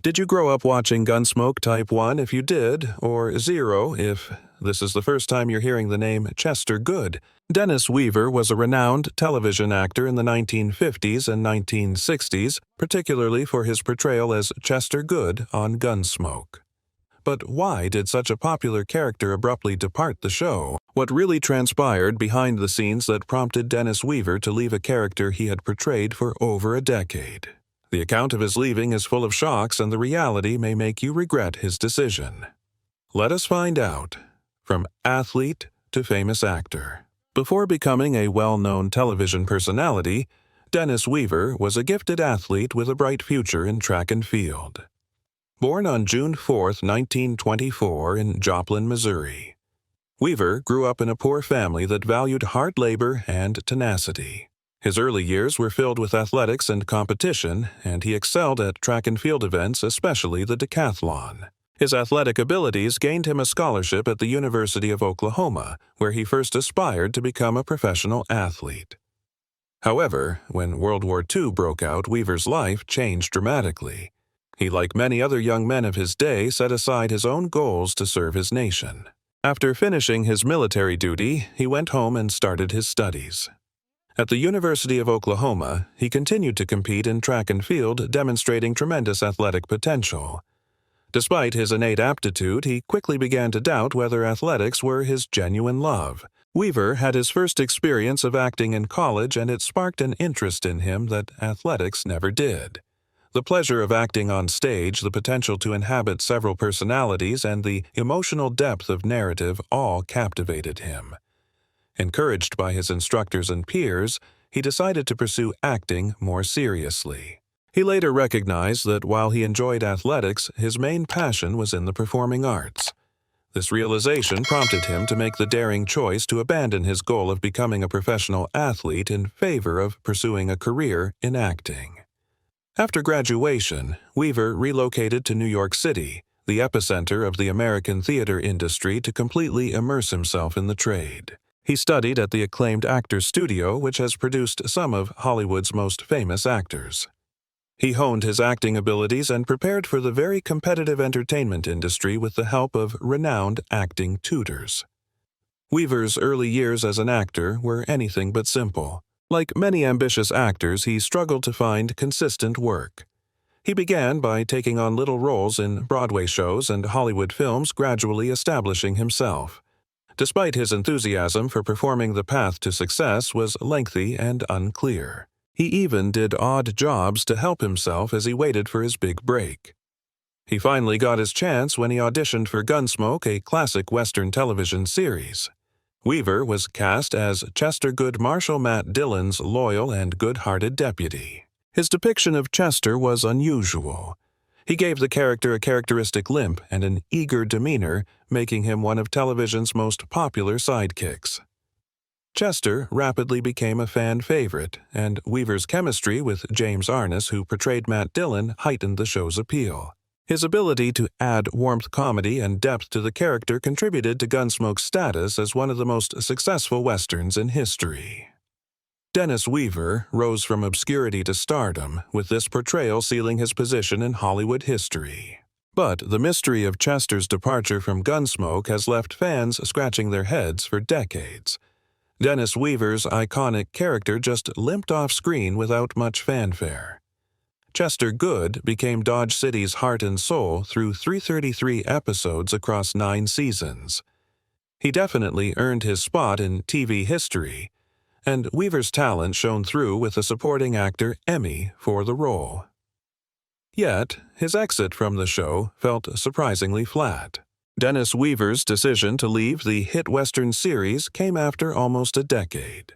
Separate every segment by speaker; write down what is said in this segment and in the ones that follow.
Speaker 1: Did you grow up watching Gunsmoke Type 1 if you did, or 0 if this is the first time you're hearing the name Chester Goode? Dennis Weaver was a renowned television actor in the 1950s and 1960s, particularly for his portrayal as Chester Goode on Gunsmoke. But why did such a popular character abruptly depart the show? What really transpired behind the scenes that prompted Dennis Weaver to leave a character he had portrayed for over a decade? The account of his leaving is full of shocks, and the reality may make you regret his decision. Let us find out. From athlete to famous actor. Before becoming a well-known television personality, Dennis Weaver was a gifted athlete with a bright future in track and field. Born on June 4, 1924 in Joplin, Missouri, Weaver grew up in a poor family that valued hard labor and tenacity. His early years were filled with athletics and competition, and he excelled at track and field events, especially the decathlon. His athletic abilities gained him a scholarship at the University of Oklahoma, where he first aspired to become a professional athlete. However, when World War II broke out, Weaver's life changed dramatically. He, like many other young men of his day, set aside his own goals to serve his nation. After finishing his military duty, he went home and started his studies. At the University of Oklahoma, he continued to compete in track and field, demonstrating tremendous athletic potential. Despite his innate aptitude, he quickly began to doubt whether athletics were his genuine love. Weaver had his first experience of acting in college, and it sparked an interest in him that athletics never did. The pleasure of acting on stage, the potential to inhabit several personalities, and the emotional depth of narrative all captivated him. Encouraged by his instructors and peers, he decided to pursue acting more seriously. He later recognized that while he enjoyed athletics, his main passion was in the performing arts. This realization prompted him to make the daring choice to abandon his goal of becoming a professional athlete in favor of pursuing a career in acting. After graduation, Weaver relocated to New York City, the epicenter of the American theater industry, to completely immerse himself in the trade. He studied at the acclaimed Actors Studio, which has produced some of Hollywood's most famous actors. He honed his acting abilities and prepared for the very competitive entertainment industry with the help of renowned acting tutors. Weaver's early years as an actor were anything but simple. Like many ambitious actors, he struggled to find consistent work. He began by taking on little roles in Broadway shows and Hollywood films, gradually establishing himself. Despite his enthusiasm for performing, the path to success was lengthy and unclear. He even did odd jobs to help himself as he waited for his big break. He finally got his chance when he auditioned for Gunsmoke, a classic Western television series. Weaver was cast as Chester Goode, Marshal Matt Dillon's loyal and good-hearted deputy. His depiction of Chester was unusual. He gave the character a characteristic limp and an eager demeanor, making him one of television's most popular sidekicks. Chester rapidly became a fan favorite, and Weaver's chemistry with James Arness, who portrayed Matt Dillon, heightened the show's appeal. His ability to add warmth, comedy, and depth to the character contributed to Gunsmoke's status as one of the most successful westerns in history. Dennis Weaver rose from obscurity to stardom, with this portrayal sealing his position in Hollywood history. But the mystery of Chester's departure from Gunsmoke has left fans scratching their heads for decades. Dennis Weaver's iconic character just limped off screen without much fanfare. Chester Goode became Dodge City's heart and soul through 333 episodes across 9 seasons. He definitely earned his spot in TV history, and Weaver's talent shone through with a supporting actor Emmy for the role. Yet, his exit from the show felt surprisingly flat. Dennis Weaver's decision to leave the hit Western series came after almost a decade.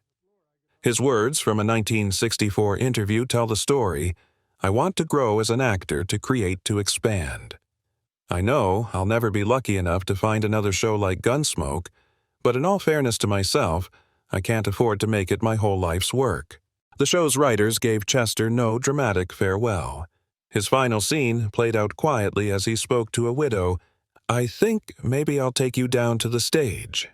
Speaker 1: His words from a 1964 interview tell the story, "I want to grow as an actor, to create, to expand. I know I'll never be lucky enough to find another show like Gunsmoke, but in all fairness to myself, I can't afford to make it my whole life's work." The show's writers gave Chester no dramatic farewell. His final scene played out quietly as he spoke to a widow, "I think maybe I'll take you down to the stage."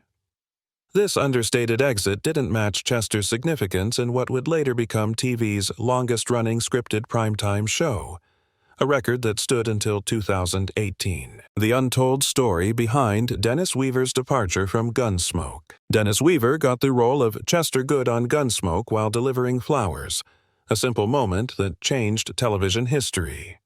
Speaker 1: This understated exit didn't match Chester's significance in what would later become TV's longest-running scripted primetime show. a record that stood until 2018. The untold story behind Dennis Weaver's departure from Gunsmoke. Dennis Weaver got the role of Chester Goode on Gunsmoke while delivering flowers, a simple moment that changed television history.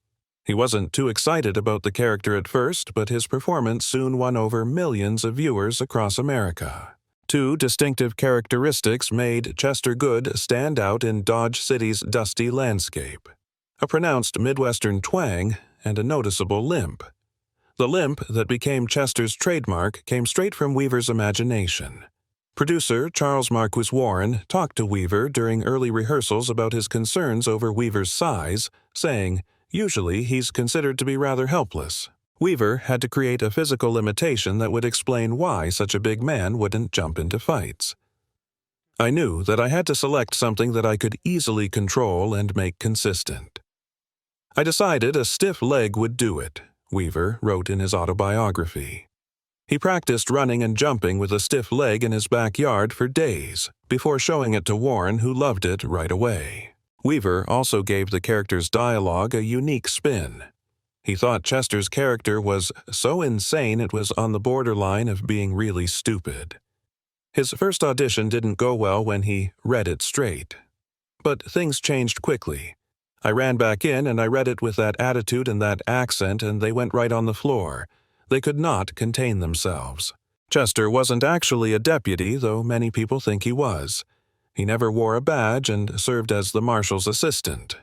Speaker 1: He wasn't too excited about the character at first, but his performance soon won over millions of viewers across America. Two distinctive characteristics made Chester Goode stand out in Dodge City's dusty landscape: a pronounced Midwestern twang and a noticeable limp. The limp that became Chester's trademark came straight from Weaver's imagination. Producer Charles Marquis Warren talked to Weaver during early rehearsals about his concerns over Weaver's size, saying, "Usually he's considered to be rather helpless." Weaver had to create a physical limitation that would explain why such a big man wouldn't jump into fights. "I knew that I had to select something that I could easily control and make consistent. I decided a stiff leg would do it," Weaver wrote in his autobiography. He practiced running and jumping with a stiff leg in his backyard for days before showing it to Warren, who loved it right away. Weaver also gave the character's dialogue a unique spin. He thought Chester's character was so insane it was on the borderline of being really stupid. His first audition didn't go well when he read it straight. But things changed quickly. I ran back in and I read it with that attitude and that accent, and they went right on the floor. They could not contain themselves. Chester wasn't actually a deputy, though many people think he was. He never wore a badge and served as the marshal's assistant.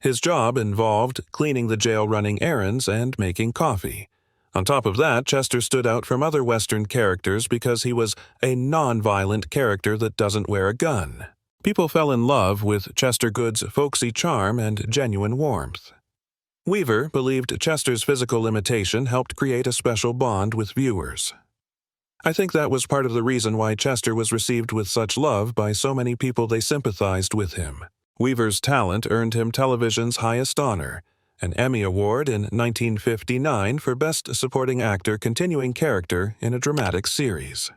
Speaker 1: His job involved cleaning the jail, running errands, and making coffee. On top of that, Chester stood out from other Western characters because he was a non-violent character that doesn't wear a gun. People fell in love with Chester Goode's folksy charm and genuine warmth. Weaver believed Chester's physical limitation helped create a special bond with viewers. I think that was part of the reason why Chester was received with such love by so many people. They sympathized with him. Weaver's talent earned him television's highest honor, an Emmy Award in 1959 for Best Supporting Actor Continuing Character in a Dramatic Series.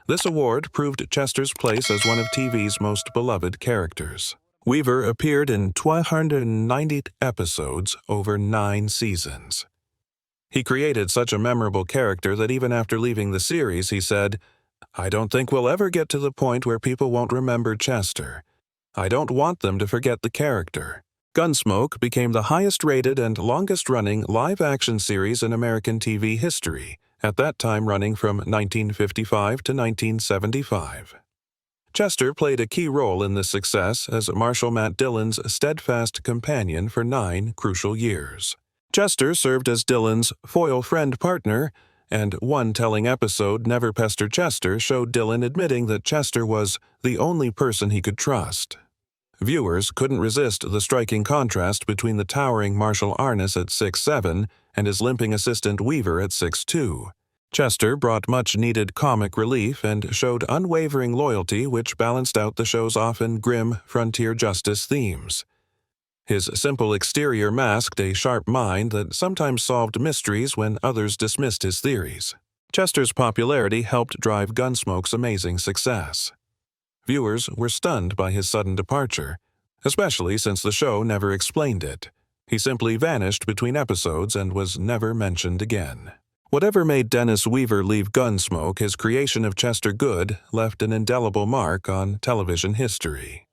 Speaker 1: This award proved Chester's place as one of TV's most beloved characters. Weaver appeared in 290 episodes over 9 seasons. He created such a memorable character that even after leaving the series, he said, "I don't think we'll ever get to the point where people won't remember Chester. I don't want them to forget the character." Gunsmoke became the highest-rated and longest-running live-action series in American TV history, at that time running from 1955 to 1975. Chester played a key role in this success as Marshal Matt Dillon's steadfast companion for 9 crucial years. Chester served as Dillon's foil friend partner, and one telling episode, Never Pester Chester, showed Dillon admitting that Chester was the only person he could trust. Viewers couldn't resist the striking contrast between the towering Marshal Arnes at 6'7" and his limping assistant Weaver at 6'2". Chester brought much-needed comic relief and showed unwavering loyalty, which balanced out the show's often grim frontier justice themes. His simple exterior masked a sharp mind that sometimes solved mysteries when others dismissed his theories. Chester's popularity helped drive Gunsmoke's amazing success. Viewers were stunned by his sudden departure, especially since the show never explained it. He simply vanished between episodes and was never mentioned again. Whatever made Dennis Weaver leave Gunsmoke, his creation of Chester Goode left an indelible mark on television history.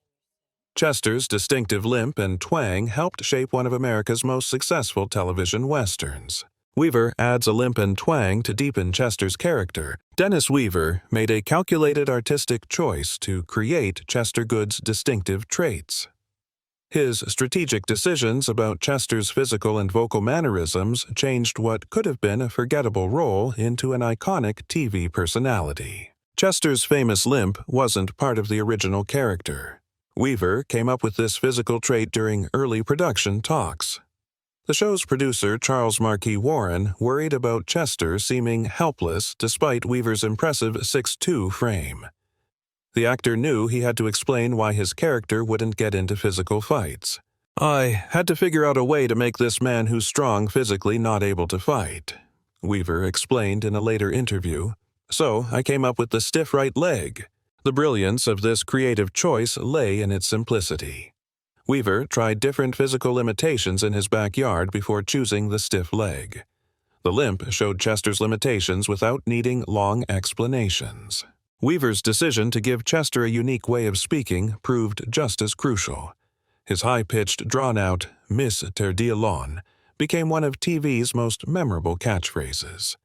Speaker 1: Chester's distinctive limp and twang helped shape one of America's most successful television westerns. Weaver adds a limp and twang to deepen Chester's character. Dennis Weaver made a calculated artistic choice to create Chester Goode's distinctive traits. His strategic decisions about Chester's physical and vocal mannerisms changed what could have been a forgettable role into an iconic TV personality. Chester's famous limp wasn't part of the original character. Weaver came up with this physical trait during early production talks. The show's producer, Charles Marquis Warren, worried about Chester seeming helpless despite Weaver's impressive 6'2" frame. The actor knew he had to explain why his character wouldn't get into physical fights. "I had to figure out a way to make this man who's strong physically not able to fight," Weaver explained in a later interview. "So I came up with the stiff right leg." The brilliance of this creative choice lay in its simplicity. Weaver tried different physical limitations in his backyard before choosing the stiff leg. The limp showed Chester's limitations without needing long explanations. Weaver's decision to give Chester a unique way of speaking proved just as crucial. His high-pitched, drawn-out "Miss Terdielon" became one of TV's most memorable catchphrases.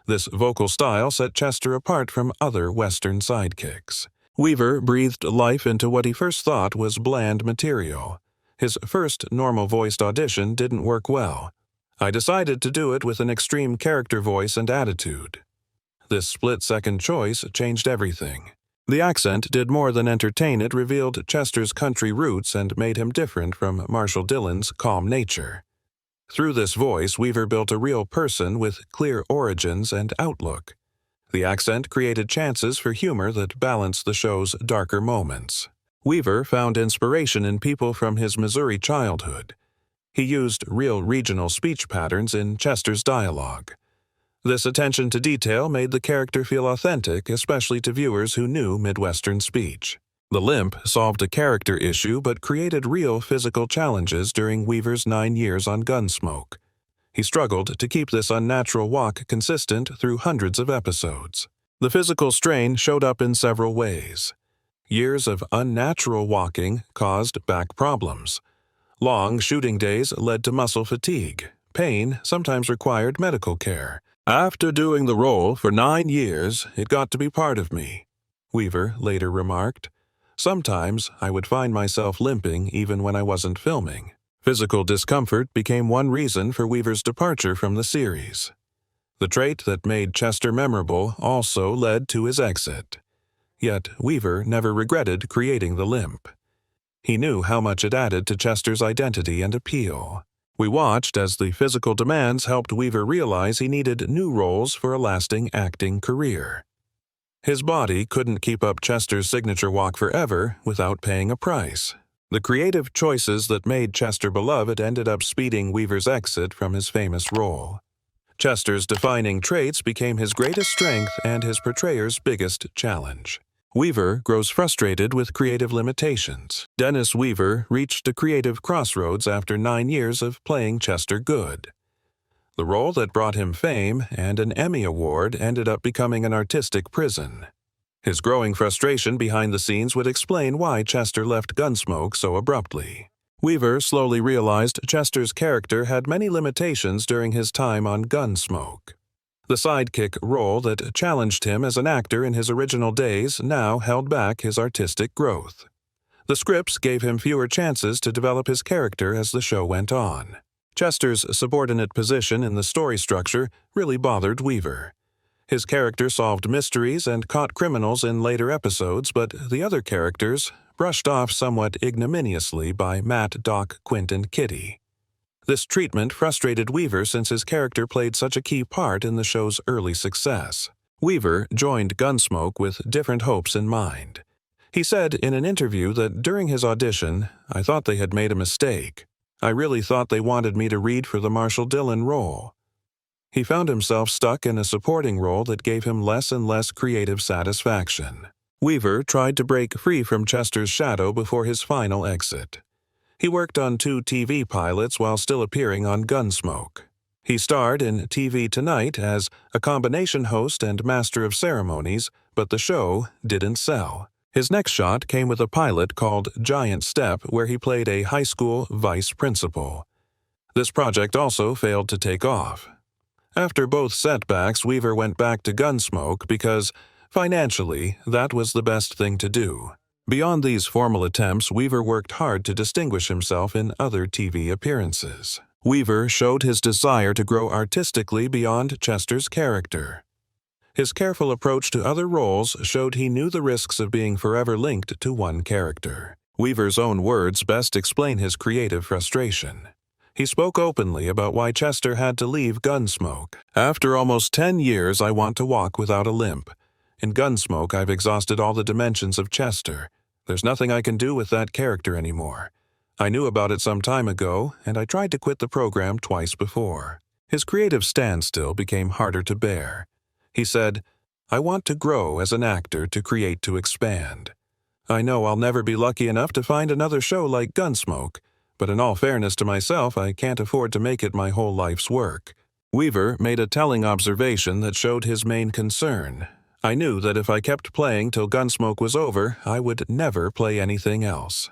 Speaker 1: This vocal style set Chester apart from other Western sidekicks. Weaver breathed life into what he first thought was bland material. His first normal-voiced audition didn't work well. I decided to do it with an extreme character voice and attitude. This split-second choice changed everything. The accent did more than entertain, it revealed Chester's country roots and made him different from Marshall Dillon's calm nature. Through this voice, Weaver built a real person with clear origins and outlook. The accent created chances for humor that balanced the show's darker moments. Weaver found inspiration in people from his Missouri childhood. He used real regional speech patterns in Chester's dialogue. This attention to detail made the character feel authentic, especially to viewers who knew Midwestern speech. The limp solved a character issue but created real physical challenges during Weaver's 9 years on Gunsmoke. He struggled to keep this unnatural walk consistent through hundreds of episodes. The physical strain showed up in several ways. Years of unnatural walking caused back problems. Long shooting days led to muscle fatigue. Pain sometimes required medical care. "After doing the role for 9 years, it got to be part of me," Weaver later remarked. "Sometimes I would find myself limping even when I wasn't filming." Physical discomfort became one reason for Weaver's departure from the series. The trait that made Chester memorable also led to his exit. Yet Weaver never regretted creating the limp. He knew how much it added to Chester's identity and appeal. We watched as the physical demands helped Weaver realize he needed new roles for a lasting acting career. His body couldn't keep up Chester's signature walk forever without paying a price. The creative choices that made Chester beloved ended up speeding Weaver's exit from his famous role. Chester's defining traits became his greatest strength and his portrayer's biggest challenge. Weaver grows frustrated with creative limitations. Dennis Weaver reached a creative crossroads after 9 years of playing Chester Goode. The role that brought him fame and an Emmy Award ended up becoming an artistic prison. His growing frustration behind the scenes would explain why Chester left Gunsmoke so abruptly. Weaver slowly realized Chester's character had many limitations during his time on Gunsmoke. The sidekick role that challenged him as an actor in his original days now held back his artistic growth. The scripts gave him fewer chances to develop his character as the show went on. Chester's subordinate position in the story structure really bothered Weaver. His character solved mysteries and caught criminals in later episodes, but the other characters brushed off somewhat ignominiously by Matt, Doc, Quint, and Kitty. This treatment frustrated Weaver since his character played such a key part in the show's early success. Weaver joined Gunsmoke with different hopes in mind. He said in an interview that during his audition, "I thought they had made a mistake. I really thought they wanted me to read for the Marshall Dillon role." He found himself stuck in a supporting role that gave him less and less creative satisfaction. Weaver tried to break free from Chester's shadow before his final exit. He worked on 2 TV pilots while still appearing on Gunsmoke. He starred in TV Tonight as a combination host and master of ceremonies, but the show didn't sell. His next shot came with a pilot called Giant Step, where he played a high school vice principal. This project also failed to take off. After both setbacks, Weaver went back to Gunsmoke because, financially, that was the best thing to do. Beyond these formal attempts, Weaver worked hard to distinguish himself in other TV appearances. Weaver showed his desire to grow artistically beyond Chester's character. His careful approach to other roles showed he knew the risks of being forever linked to one character. Weaver's own words best explain his creative frustration. He spoke openly about why Chester had to leave Gunsmoke. "After almost 10 years, I want to walk without a limp. In Gunsmoke, I've exhausted all the dimensions of Chester. There's nothing I can do with that character anymore. I knew about it some time ago, and I tried to quit the program twice before." His creative standstill became harder to bear. He said, "I want to grow as an actor, to create to expand. I know I'll never be lucky enough to find another show like Gunsmoke, but in all fairness to myself, I can't afford to make it my whole life's work." Weaver made a telling observation that showed his main concern. "I knew that if I kept playing till Gunsmoke was over, I would never play anything else."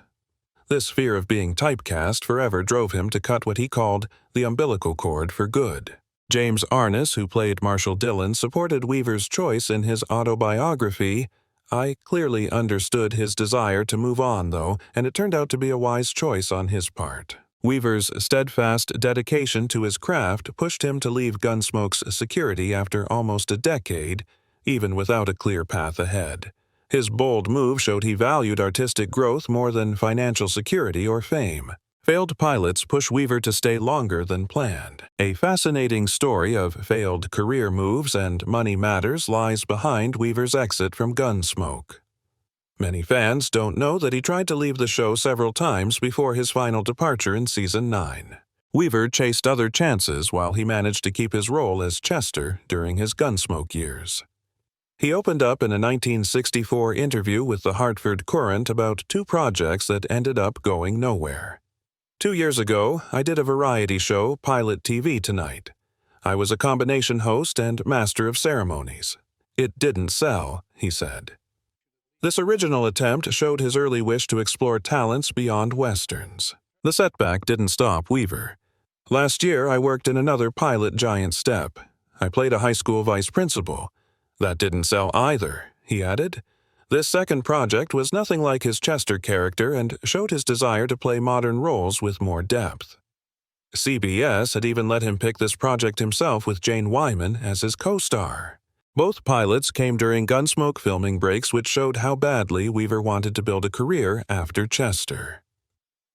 Speaker 1: This fear of being typecast forever drove him to cut what he called the umbilical cord for good. James Arness, who played Marshall Dillon, supported Weaver's choice in his autobiography. "I clearly understood his desire to move on, though, and it turned out to be a wise choice on his part." Weaver's steadfast dedication to his craft pushed him to leave Gunsmoke's security after almost a decade, even without a clear path ahead. His bold move showed he valued artistic growth more than financial security or fame. Failed pilots push Weaver to stay longer than planned. A fascinating story of failed career moves and money matters lies behind Weaver's exit from Gunsmoke. Many fans don't know that he tried to leave the show several times before his final departure in Season 9. Weaver chased other chances while he managed to keep his role as Chester during his Gunsmoke years. He opened up in a 1964 interview with the Hartford Courant about 2 projects that ended up going nowhere. 2 years ago, I did a variety show, Pilot TV Tonight. I was a combination host and master of ceremonies. It didn't sell, he said. This original attempt showed his early wish to explore talents beyond Westerns. The setback didn't stop Weaver. Last year, I worked in another pilot giant step. I played a high school vice principal. That didn't sell either, he added. This second project was nothing like his Chester character and showed his desire to play modern roles with more depth. CBS had even let him pick this project himself with Jane Wyman as his co-star. Both pilots came during Gunsmoke filming breaks, which showed how badly Weaver wanted to build a career after Chester.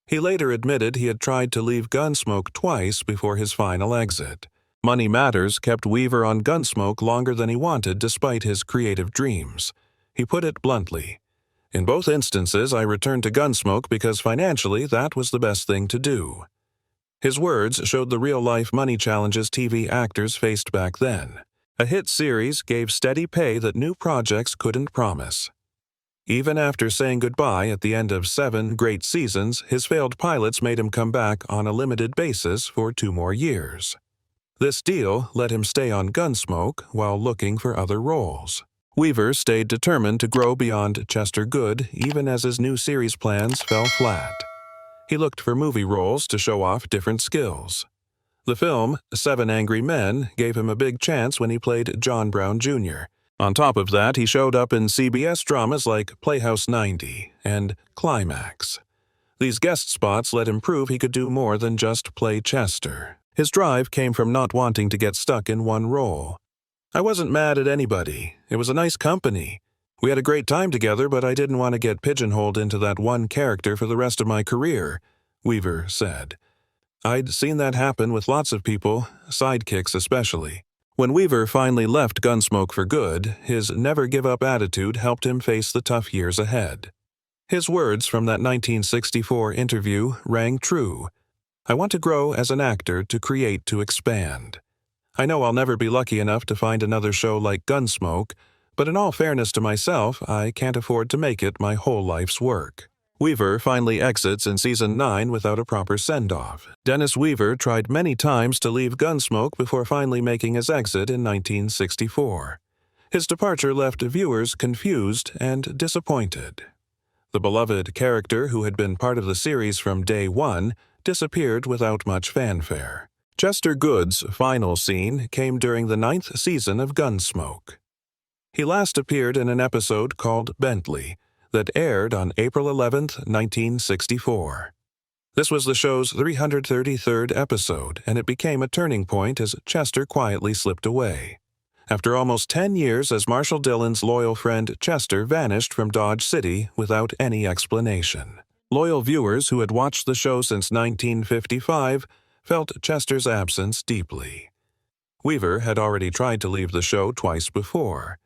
Speaker 1: He later admitted he had tried to leave Gunsmoke twice before his final exit. Money matters kept Weaver on Gunsmoke longer than he wanted despite his creative dreams. He put it bluntly, "In both instances, I returned to Gunsmoke because financially that was the best thing to do." His words showed the real-life money challenges TV actors faced back then. A hit series gave steady pay that new projects couldn't promise. Even after saying goodbye at the end of 7 great seasons, his failed pilots made him come back on a limited basis for 2 more years. This deal let him stay on Gunsmoke while looking for other roles. Weaver stayed determined to grow beyond Chester Goode even as his new series plans fell flat. He looked for movie roles to show off different skills. The film, 7 Angry Men, gave him a big chance when he played John Brown Jr. On top of that, he showed up in CBS dramas like Playhouse 90 and Climax. These guest spots let him prove he could do more than just play Chester. His drive came from not wanting to get stuck in one role. "I wasn't mad at anybody. It was a nice company. We had a great time together, but I didn't want to get pigeonholed into that one character for the rest of my career," Weaver said. "I'd seen that happen with lots of people, sidekicks especially." When Weaver finally left Gunsmoke for good, his never-give-up attitude helped him face the tough years ahead. His words from that 1964 interview rang true. "I want to grow as an actor, to create, to expand. I know I'll never be lucky enough to find another show like Gunsmoke, but in all fairness to myself, I can't afford to make it my whole life's work." Weaver finally exits in Season 9 without a proper send-off. Dennis Weaver tried many times to leave Gunsmoke before finally making his exit in 1964. His departure left viewers confused and disappointed. The beloved character, who had been part of the series from day one, disappeared without much fanfare. Chester Goode's final scene came during the 9th season of Gunsmoke. He last appeared in an episode called Bentley that aired on April 11, 1964. This was the show's 333rd episode, and it became a turning point as Chester quietly slipped away. After almost 10 years as Marshall Dillon's loyal friend Chester vanished from Dodge City without any explanation. Loyal viewers who had watched the show since 1955 felt Chester's absence deeply. Weaver had already tried to leave the show twice before.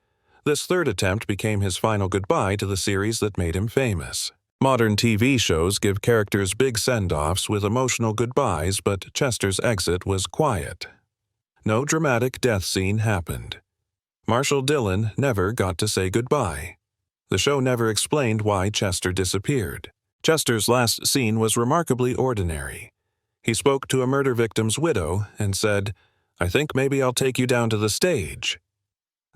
Speaker 1: This third attempt became his final goodbye to the series that made him famous. Modern TV shows give characters big send-offs with emotional goodbyes, but Chester's exit was quiet. No dramatic death scene happened. Marshall Dillon never got to say goodbye. The show never explained why Chester disappeared. Chester's last scene was remarkably ordinary. He spoke to a murder victim's widow and said, "I think maybe I'll take you down to the stage."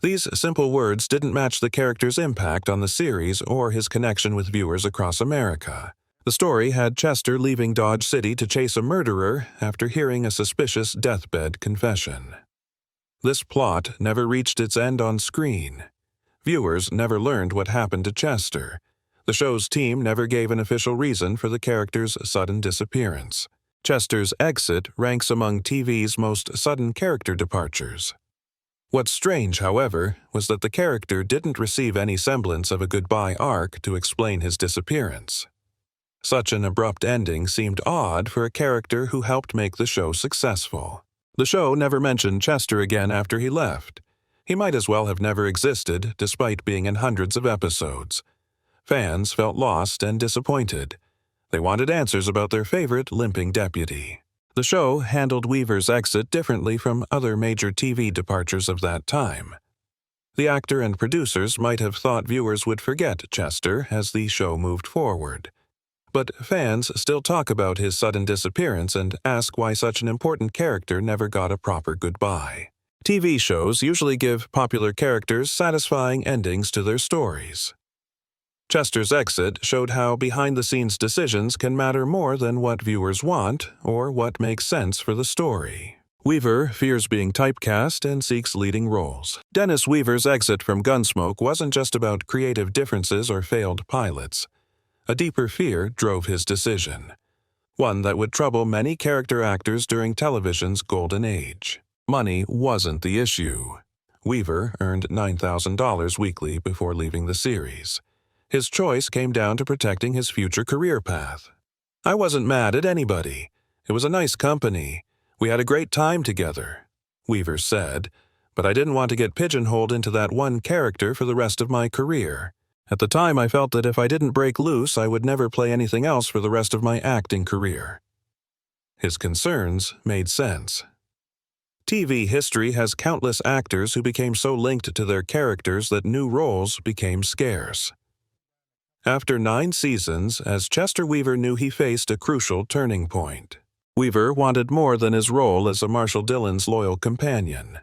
Speaker 1: These simple words didn't match the character's impact on the series or his connection with viewers across America. The story had Chester leaving Dodge City to chase a murderer after hearing a suspicious deathbed confession. This plot never reached its end on screen. Viewers never learned what happened to Chester. The show's team never gave an official reason for the character's sudden disappearance. Chester's exit ranks among TV's most sudden character departures. What's strange, however, was that the character didn't receive any semblance of a goodbye arc to explain his disappearance. Such an abrupt ending seemed odd for a character who helped make the show successful. The show never mentioned Chester again after he left. He might as well have never existed, despite being in hundreds of episodes. Fans felt lost and disappointed. They wanted answers about their favorite limping deputy. The show handled Weaver's exit differently from other major TV departures of that time. The actor and producers might have thought viewers would forget Chester as the show moved forward. But fans still talk about his sudden disappearance and ask why such an important character never got a proper goodbye. TV shows usually give popular characters satisfying endings to their stories. Chester's exit showed how behind-the-scenes decisions can matter more than what viewers want or what makes sense for the story. Weaver fears being typecast and seeks leading roles. Dennis Weaver's exit from Gunsmoke wasn't just about creative differences or failed pilots. A deeper fear drove his decision, one that would trouble many character actors during television's golden age. Money wasn't the issue. Weaver earned $9,000 weekly before leaving the series. His choice came down to protecting his future career path. "I wasn't mad at anybody. It was a nice company. We had a great time together," Weaver said, "but I didn't want to get pigeonholed into that one character for the rest of my career. At the time, I felt that if I didn't break loose, I would never play anything else for the rest of my acting career." His concerns made sense. TV history has countless actors who became so linked to their characters that new roles became scarce. After 9 seasons, as Chester Weaver knew he faced a crucial turning point. Weaver wanted more than his role as a Marshall Dillon's loyal companion.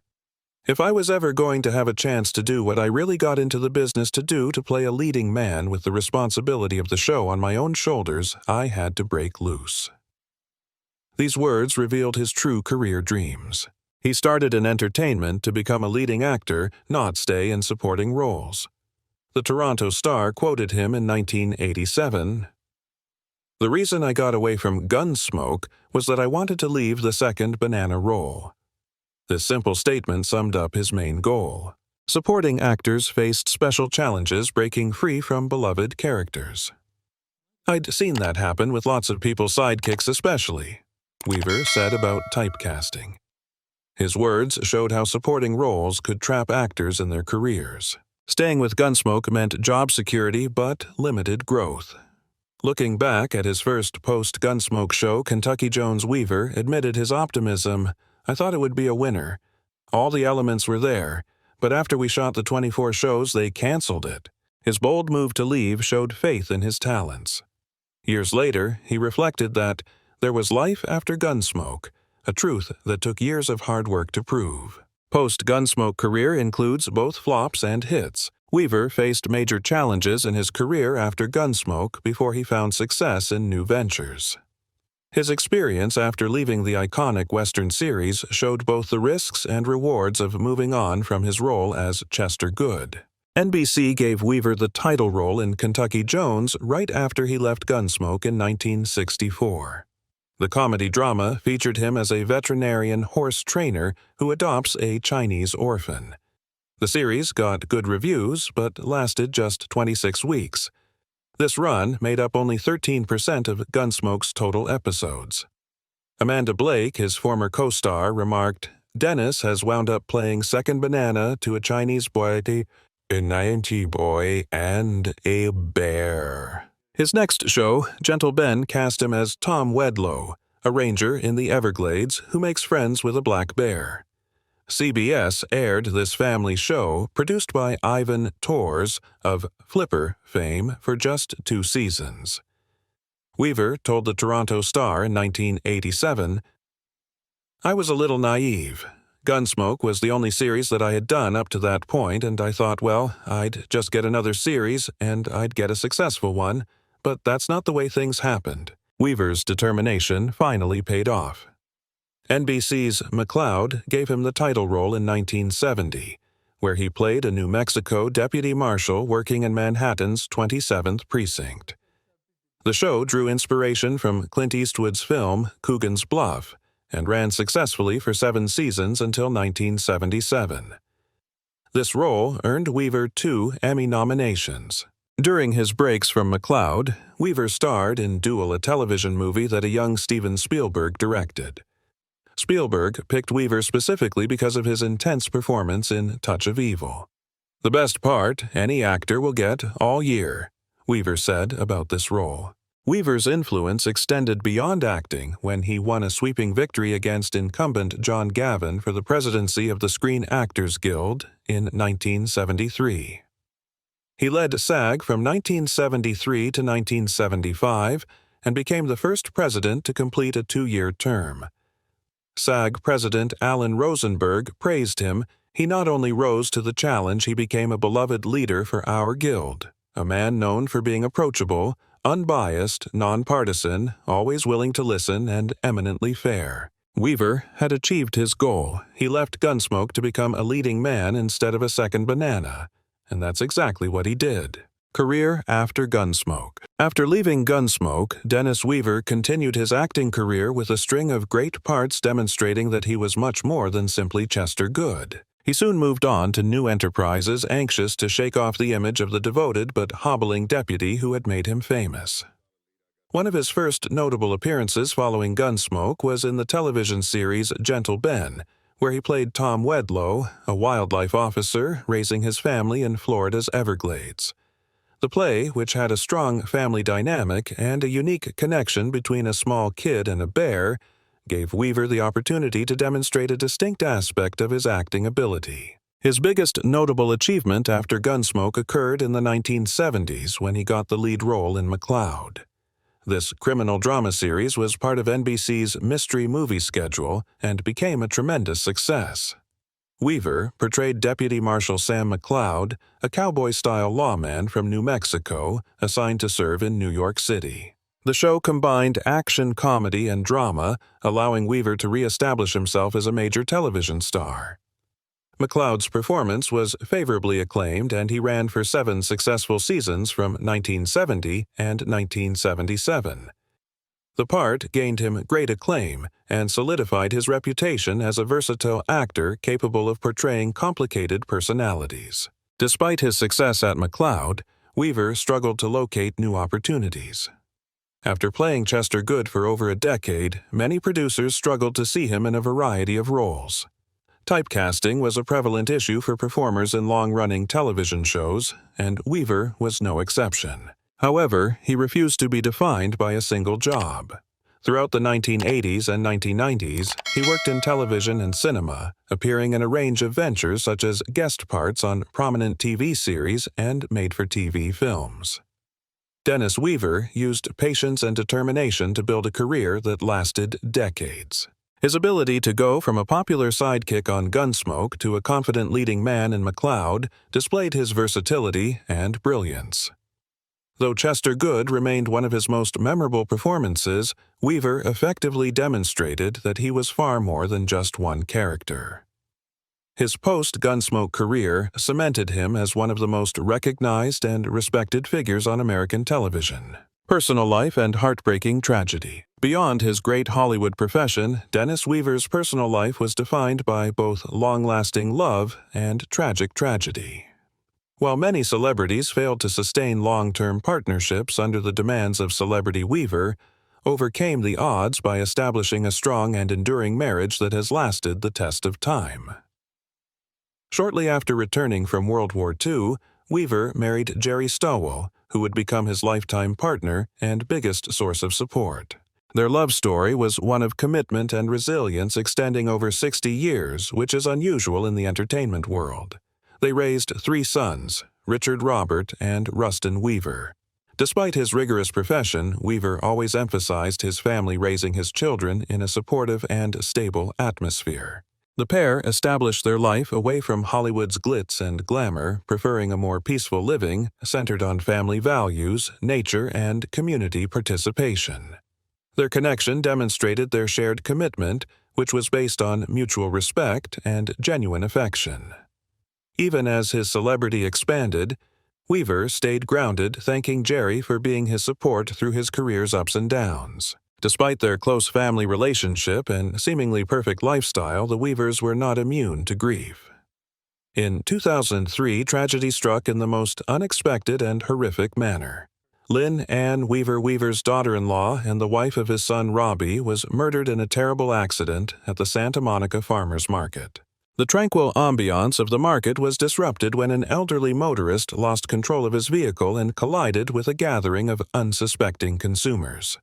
Speaker 1: "If I was ever going to have a chance to do what I really got into the business to do, to play a leading man with the responsibility of the show on my own shoulders, I had to break loose." These words revealed his true career dreams. He started in entertainment to become a leading actor, not stay in supporting roles. The Toronto Star quoted him in 1987, "The reason I got away from Gunsmoke was that I wanted to leave the second banana role." This simple statement summed up his main goal. Supporting actors faced special challenges breaking free from beloved characters. "I'd seen that happen with lots of people's sidekicks especially," Weaver said about typecasting. His words showed how supporting roles could trap actors in their careers. Staying with Gunsmoke meant job security but limited growth. Looking back at his first post-Gunsmoke show, Kentucky Jones Weaver admitted his optimism. "I thought it would be a winner. All the elements were there, but after we shot the 24 shows, they canceled it." His bold move to leave showed faith in his talents. Years later, he reflected that there was life after Gunsmoke, a truth that took years of hard work to prove. Post-Gunsmoke career includes both flops and hits. Weaver faced major challenges in his career after Gunsmoke before he found success in new ventures. His experience after leaving the iconic Western series showed both the risks and rewards of moving on from his role as Chester Goode. NBC gave Weaver the title role in Kentucky Jones right after he left Gunsmoke in 1964. The comedy drama featured him as a veterinarian horse trainer who adopts a Chinese orphan. The series got good reviews but lasted just 26 weeks. This run made up only 13% of Gunsmoke's total episodes. Amanda Blake, his former co-star, remarked, "Dennis has wound up playing second banana to a Chinese boy, a Niantic boy, and a bear." His next show, Gentle Ben cast him as Tom Wedlow, a ranger in the Everglades who makes friends with a black bear. CBS aired this family show produced by Ivan Tors of Flipper fame for just 2 seasons. Weaver told the Toronto Star in 1987, "I was a little naive. Gunsmoke was the only series that I had done up to that point, and I thought, well, I'd just get another series and I'd get a successful one, but that's not the way things happened." Weaver's determination finally paid off. NBC's McCloud gave him the title role in 1970, where he played a New Mexico deputy marshal working in Manhattan's 27th precinct. The show drew inspiration from Clint Eastwood's film Coogan's Bluff and ran successfully for 7 seasons until 1977. This role earned Weaver 2 Emmy nominations. During his breaks from McCloud, Weaver starred in Duel, a television movie that a young Steven Spielberg directed. Spielberg picked Weaver specifically because of his intense performance in Touch of Evil. "The best part any actor will get all year," Weaver said about this role. Weaver's influence extended beyond acting when he won a sweeping victory against incumbent John Gavin for the presidency of the Screen Actors Guild in 1973. He led SAG from 1973 to 1975 and became the first president to complete a 2-year term. SAG President Alan Rosenberg praised him. "He not only rose to the challenge, he became a beloved leader for our guild, a man known for being approachable, unbiased, nonpartisan, always willing to listen, and eminently fair." Weaver had achieved his goal. He left Gunsmoke to become a leading man instead of a second banana, and that's exactly what he did. Career after Gunsmoke. After leaving Gunsmoke, Dennis Weaver continued his acting career with a string of great parts demonstrating that he was much more than simply Chester Goode. He soon moved on to new enterprises, anxious to shake off the image of the devoted but hobbling deputy who had made him famous. One of his first notable appearances following Gunsmoke was in the television series Gentle Ben, where he played Tom Wedlow, a wildlife officer raising his family in Florida's Everglades. The play, which had a strong family dynamic and a unique connection between a small kid and a bear, gave Weaver the opportunity to demonstrate a distinct aspect of his acting ability. His biggest notable achievement after Gunsmoke occurred in the 1970s when he got the lead role in McCloud. This criminal drama series was part of NBC's mystery movie schedule and became a tremendous success. Weaver portrayed Deputy Marshal Sam McCloud, a cowboy-style lawman from New Mexico assigned to serve in New York City. The show combined action, comedy, and drama, allowing Weaver to re-establish himself as a major television star. McCloud's performance was favorably acclaimed, and he ran for 7 successful seasons from 1970 and 1977. The part gained him great acclaim and solidified his reputation as a versatile actor capable of portraying complicated personalities. Despite his success at McCloud, Weaver struggled to locate new opportunities. After playing Chester Goode for over a decade, many producers struggled to see him in a variety of roles. Typecasting was a prevalent issue for performers in long-running television shows, and Weaver was no exception. However, he refused to be defined by a single job. Throughout the 1980s and 1990s, he worked in television and cinema, appearing in a range of ventures such as guest parts on prominent TV series and made-for-TV films. Dennis Weaver used patience and determination to build a career that lasted decades. His ability to go from a popular sidekick on Gunsmoke to a confident leading man in McCloud displayed his versatility and brilliance. Though Chester Goode remained one of his most memorable performances, Weaver effectively demonstrated that he was far more than just one character. His post-Gunsmoke career cemented him as one of the most recognized and respected figures on American television. Personal life and heartbreaking tragedy. Beyond his great Hollywood profession, Dennis Weaver's personal life was defined by both long-lasting love and tragic tragedy. While many celebrities failed to sustain long-term partnerships under the demands of celebrity Weaver, overcame the odds by establishing a strong and enduring marriage that has lasted the test of time. Shortly after returning from World War II, Weaver married Jerry Stowell, who would become his lifetime partner and biggest source of support. Their love story was one of commitment and resilience extending over 60 years, which is unusual in the entertainment world. They raised 3 sons, Richard Robert and Rustin Weaver. Despite his rigorous profession, Weaver always emphasized his family raising his children in a supportive and stable atmosphere. The pair established their life away from Hollywood's glitz and glamour, preferring a more peaceful living centered on family values, nature, and community participation. Their connection demonstrated their shared commitment, which was based on mutual respect and genuine affection. Even as his celebrity expanded, Weaver stayed grounded, thanking Jerry for being his support through his career's ups and downs. Despite their close family relationship and seemingly perfect lifestyle, the Weavers were not immune to grief. In 2003, tragedy struck in the most unexpected and horrific manner. Lynn Ann Weaver's daughter-in-law and the wife of his son Robbie was murdered in a terrible accident at the Santa Monica Farmers Market. The tranquil ambiance of the market was disrupted when an elderly motorist lost control of his vehicle and collided with a gathering of unsuspecting consumers.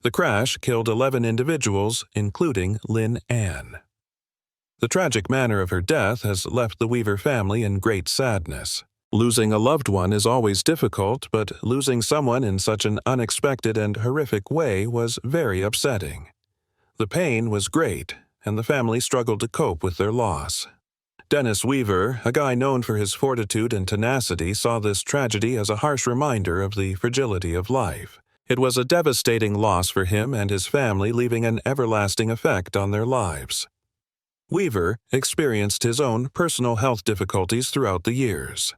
Speaker 1: The crash killed 11 individuals, including Lynn Ann. The tragic manner of her death has left the Weaver family in great sadness. Losing a loved one is always difficult, but losing someone in such an unexpected and horrific way was very upsetting. The pain was great, and the family struggled to cope with their loss. Dennis Weaver, a guy known for his fortitude and tenacity, saw this tragedy as a harsh reminder of the fragility of life. It was a devastating loss for him and his family, leaving an everlasting effect on their lives. Weaver experienced his own personal health difficulties throughout the years.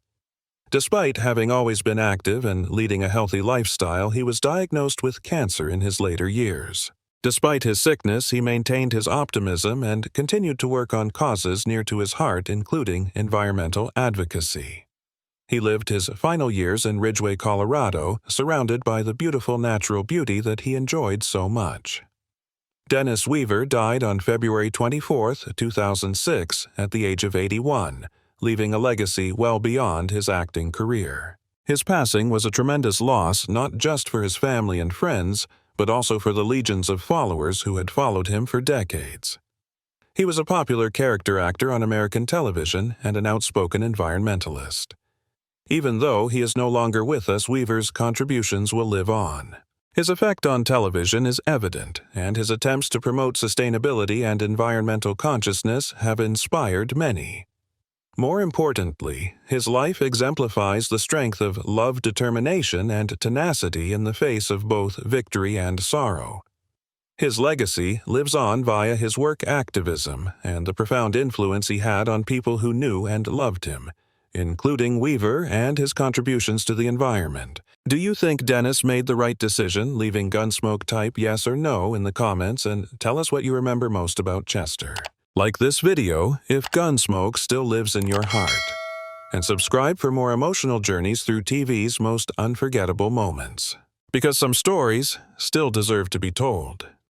Speaker 1: Despite having always been active and leading a healthy lifestyle, he was diagnosed with cancer in his later years. Despite his sickness, he maintained his optimism and continued to work on causes near to his heart, including environmental advocacy. He lived his final years in Ridgway, Colorado, surrounded by the beautiful natural beauty that he enjoyed so much. Dennis Weaver died on February 24, 2006, at the age of 81, leaving a legacy well beyond his acting career. His passing was a tremendous loss not just for his family and friends, but also for the legions of followers who had followed him for decades. He was a popular character actor on American television and an outspoken environmentalist. Even though he is no longer with us, Weaver's contributions will live on. His effect on television is evident, and his attempts to promote sustainability and environmental consciousness have inspired many. More importantly, his life exemplifies the strength of love, determination, and tenacity in the face of both victory and sorrow. His legacy lives on via his work activism and the profound influence he had on people who knew and loved him, including Weaver and his contributions to the environment. Do you think Dennis made the right decision, leaving Gunsmoke? Type yes or no in the comments and tell us what you remember most about Chester. Like this video if Gunsmoke still lives in your heart, and subscribe for more emotional journeys through TV's most unforgettable moments. Because some stories still deserve to be told.